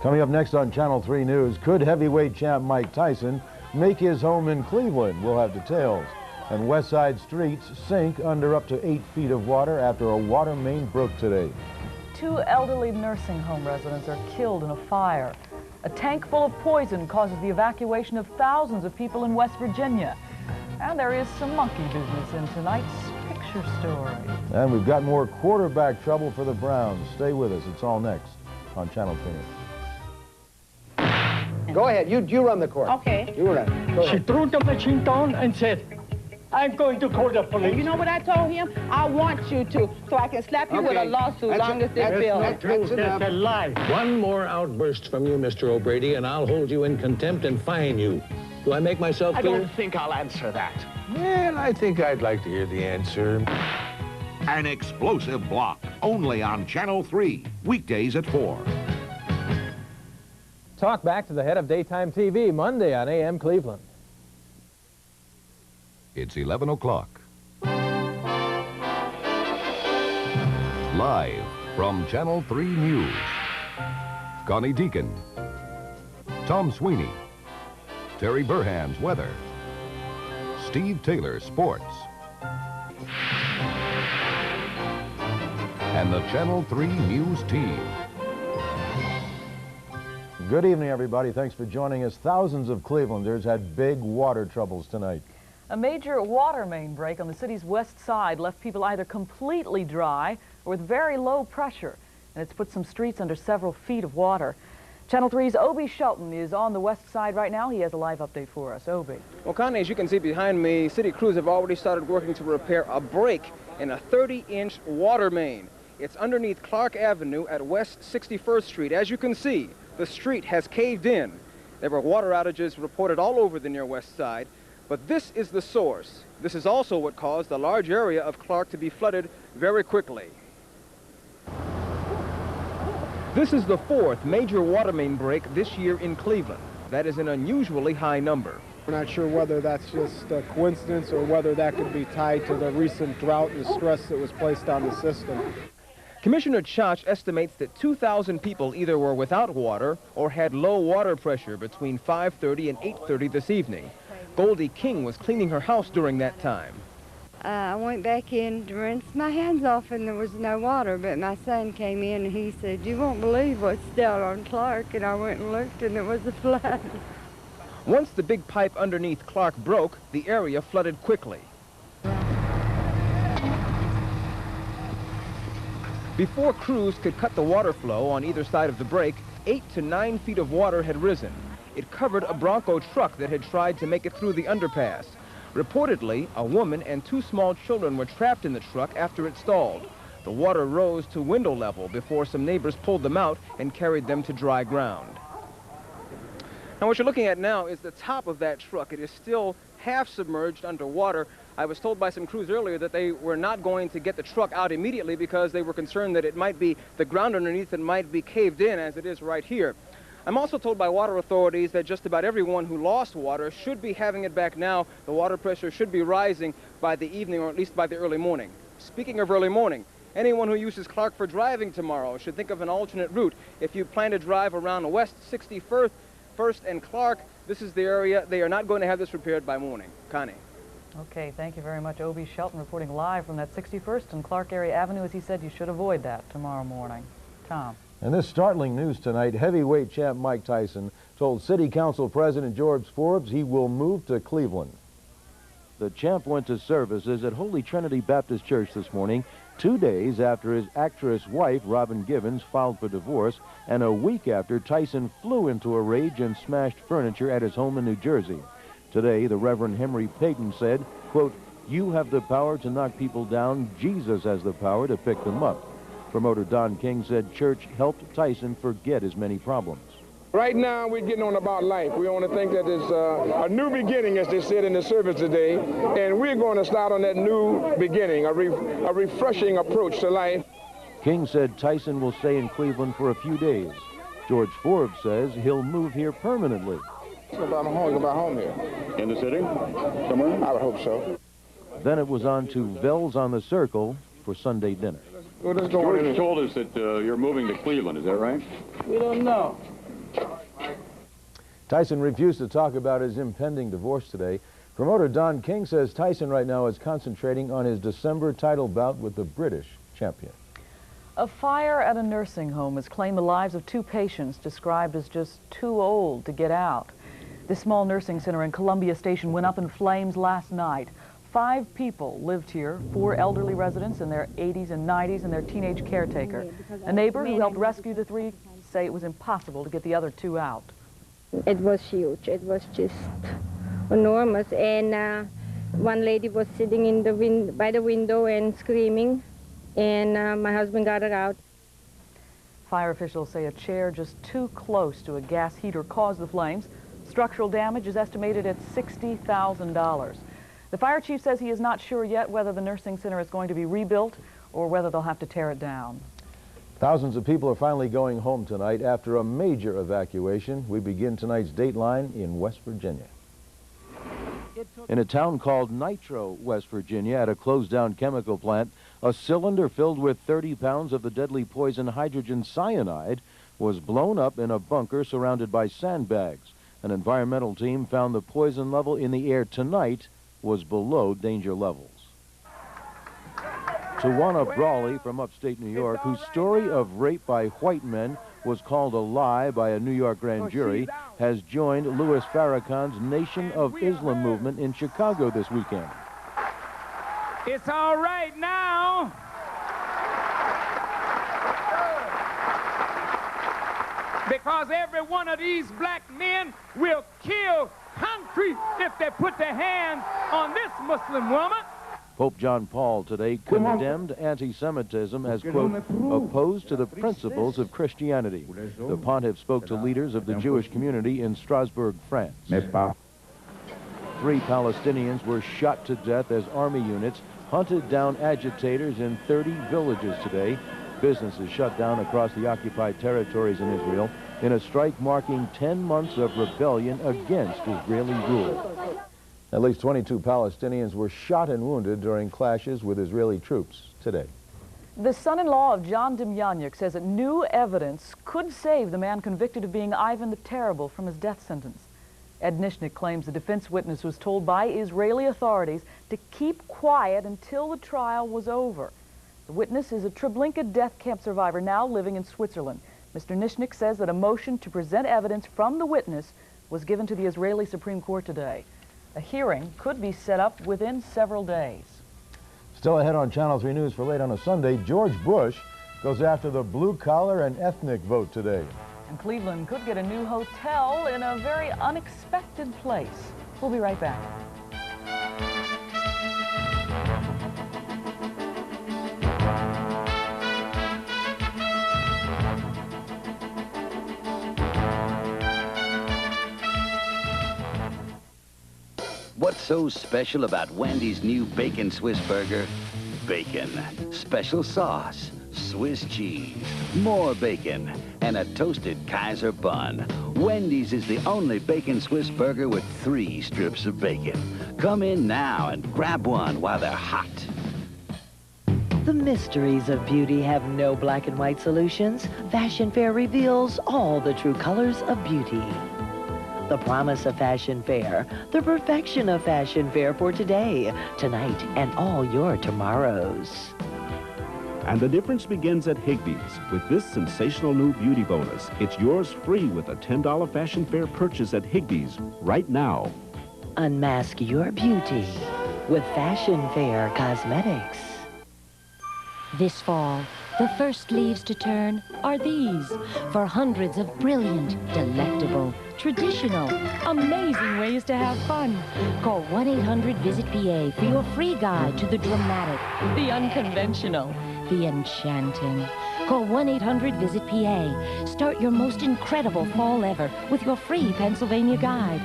Coming up next on Channel 3 News, could heavyweight champ Mike Tyson make his home in Cleveland? We'll have details. And West Side streets sink under up to 8 feet of water after a water main broke today. 2 elderly nursing home residents are killed in a fire. A tank full of poison causes the evacuation of thousands of people in West Virginia. And there is some monkey business in tonight's picture story. And we've got more quarterback trouble for the Browns. Stay with us. It's all next on Channel 3 News. Go ahead. You run the court. Okay. You run. Go ahead. She threw the machine down and said, I'm going to call the police. You know what I told him? I want you to, so I can slap you with a lawsuit long as this bill. That's a lie. One more outburst from you, Mr. O'Brady, and I'll hold you in contempt and fine you. Do I make myself clear? I don't think I'll answer that. Well, I think I'd like to hear the answer. An explosive block, only on Channel 3, weekdays at 4. Talk back to the head of daytime TV Monday on AM Cleveland. It's 11 o'clock. Live from Channel 3 News. Connie Dieken, Tom Sweeney, Terry Burhan's weather, Steve Taylor sports, and the Channel 3 News team. Good evening, everybody. Thanks for joining us. Thousands of Clevelanders had big water troubles tonight. A major water main break on the city's west side left people either completely dry or with very low pressure, and it's put some streets under several feet of water. Channel 3's Obie Shelton is on the west side right now. He has a live update for us. Obie. Well, Connie, as you can see behind me, city crews have already started working to repair a break in a 30-inch water main. It's underneath Clark Avenue at West 61st Street. As you can see, the street has caved in. There were water outages reported all over the near west side, but this is the source. This is also what caused a large area of Clark to be flooded very quickly. This is the 4th major water main break this year in Cleveland. That is an unusually high number. We're not sure whether that's just a coincidence or whether that could be tied to the recent drought and the stress that was placed on the system. Commissioner Chach estimates that 2,000 people either were without water or had low water pressure between 5:30 and 8:30 this evening. Goldie King was cleaning her house during that time. I went back in to rinse my hands off and there was no water, but my son came in and he said, "You won't believe what's down on Clark," and I went and looked and it was a flood. Once the big pipe underneath Clark broke, the area flooded quickly. Before crews could cut the water flow on either side of the break, 8 to 9 feet of water had risen. It covered a Bronco truck that had tried to make it through the underpass. Reportedly, a woman and 2 small children were trapped in the truck after it stalled. The water rose to window level before some neighbors pulled them out and carried them to dry ground. Now what you're looking at now is the top of that truck. It is still half submerged underwater. I was told by some crews earlier that they were not going to get the truck out immediately because they were concerned that it might be, the ground underneath it might be caved in as it is right here. I'm also told by water authorities that just about everyone who lost water should be having it back now. The water pressure should be rising by the evening or at least by the early morning. Speaking of early morning, anyone who uses Clark for driving tomorrow should think of an alternate route. If you plan to drive around West 61st and Clark, this is the area. They are not going to have this repaired by morning. Connie. Okay, thank you very much. Obie Shelton reporting live from that 61st and Clark area Avenue. As he said, you should avoid that tomorrow morning. Tom. And this startling news tonight, heavyweight champ Mike Tyson told City Council President George Forbes he will move to Cleveland. The champ went to services at Holy Trinity Baptist Church this morning, 2 days after his actress wife, Robin Givens, filed for divorce, and a week after Tyson flew into a rage and smashed furniture at his home in New Jersey. Today, the Reverend Henry Payton said, quote, "You have the power to knock people down. Jesus has the power to pick them up." Promoter Don King said church helped Tyson forget his many problems. Right now, we're getting on about life. We want to think that it's a new beginning, as they said in the service today, and we're going to start on that new beginning, a refreshing approach to life. King said Tyson will stay in Cleveland for a few days. George Forbes says he'll move here permanently. Go about home here. In the city? Somewhere? I would hope so. Then it was on to Vels on the Circle for Sunday dinner. George told us that you're moving to Cleveland, is that right? We don't know. Tyson refused to talk about his impending divorce today. Promoter Don King says Tyson right now is concentrating on his December title bout with the British champion. A fire at a nursing home has claimed the lives of 2 patients described as just too old to get out. This small nursing center in Columbia Station went up in flames last night. 5 people lived here, 4 elderly residents in their 80s and 90s and their teenage caretaker. A neighbor who helped rescue the 3 say it was impossible to get the other 2 out. It was huge. It was just enormous. And one lady was sitting in by the window and screaming, and my husband got her out. Fire officials say a chair just too close to a gas heater caused the flames. Structural damage is estimated at $60,000. The fire chief says he is not sure yet whether the nursing center is going to be rebuilt or whether they'll have to tear it down. Thousands of people are finally going home tonight after a major evacuation. We begin tonight's Dateline in West Virginia. In a town called Nitro, West Virginia, at a closed-down chemical plant, a cylinder filled with 30 pounds of the deadly poison hydrogen cyanide was blown up in a bunker surrounded by sandbags. An environmental team found the poison level in the air tonight was below danger levels. Tawana Brawley from upstate New York, whose story of rape by white men was called a lie by a New York grand jury, has joined Louis Farrakhan's Nation of Islam movement in Chicago this weekend. It's all right now. Because every one of these black men will kill concrete if they put their hands on this Muslim woman. Pope John Paul today condemned anti-Semitism as, quote, opposed to the principles of Christianity. The pontiff spoke to leaders of the Jewish community in Strasbourg, France. 3 Palestinians were shot to death as army units hunted down agitators in 30 villages today. Businesses shut down across the occupied territories in Israel in a strike marking 10 months of rebellion against Israeli rule. At least 22 Palestinians were shot and wounded during clashes with Israeli troops today. The son-in-law of John Demjanjuk says that new evidence could save the man convicted of being Ivan the Terrible from his death sentence. Ed Nishnik claims the defense witness was told by Israeli authorities to keep quiet until the trial was over. The witness is a Treblinka death camp survivor now living in Switzerland. Mr. Nishnik says that a motion to present evidence from the witness was given to the Israeli Supreme Court today. A hearing could be set up within several days. Still ahead on Channel 3 News for late on a Sunday, George Bush goes after the blue-collar and ethnic vote today. And Cleveland could get a new hotel in a very unexpected place. We'll be right back. What's so special about Wendy's new Bacon Swiss Burger? Bacon, special sauce, Swiss cheese, more bacon, and a toasted Kaiser bun. Wendy's is the only Bacon Swiss Burger with 3 strips of bacon. Come in now and grab one while they're hot. The mysteries of beauty have no black and white solutions. Fashion Fair reveals all the true colors of beauty. The promise of Fashion Fair, the perfection of Fashion Fair for today, tonight, and all your tomorrows. And the difference begins at Higbee's with this sensational new beauty bonus. It's yours free with a $10 Fashion Fair purchase at Higbee's right now. Unmask your beauty with Fashion Fair Cosmetics. This fall, the first leaves to turn are these for hundreds of brilliant, delectable, traditional, amazing ways to have fun. Call 1-800-VISIT-PA for your free guide to the dramatic, the unconventional, the enchanting. Call 1-800-VISIT-PA. Start your most incredible fall ever with your free Pennsylvania guide.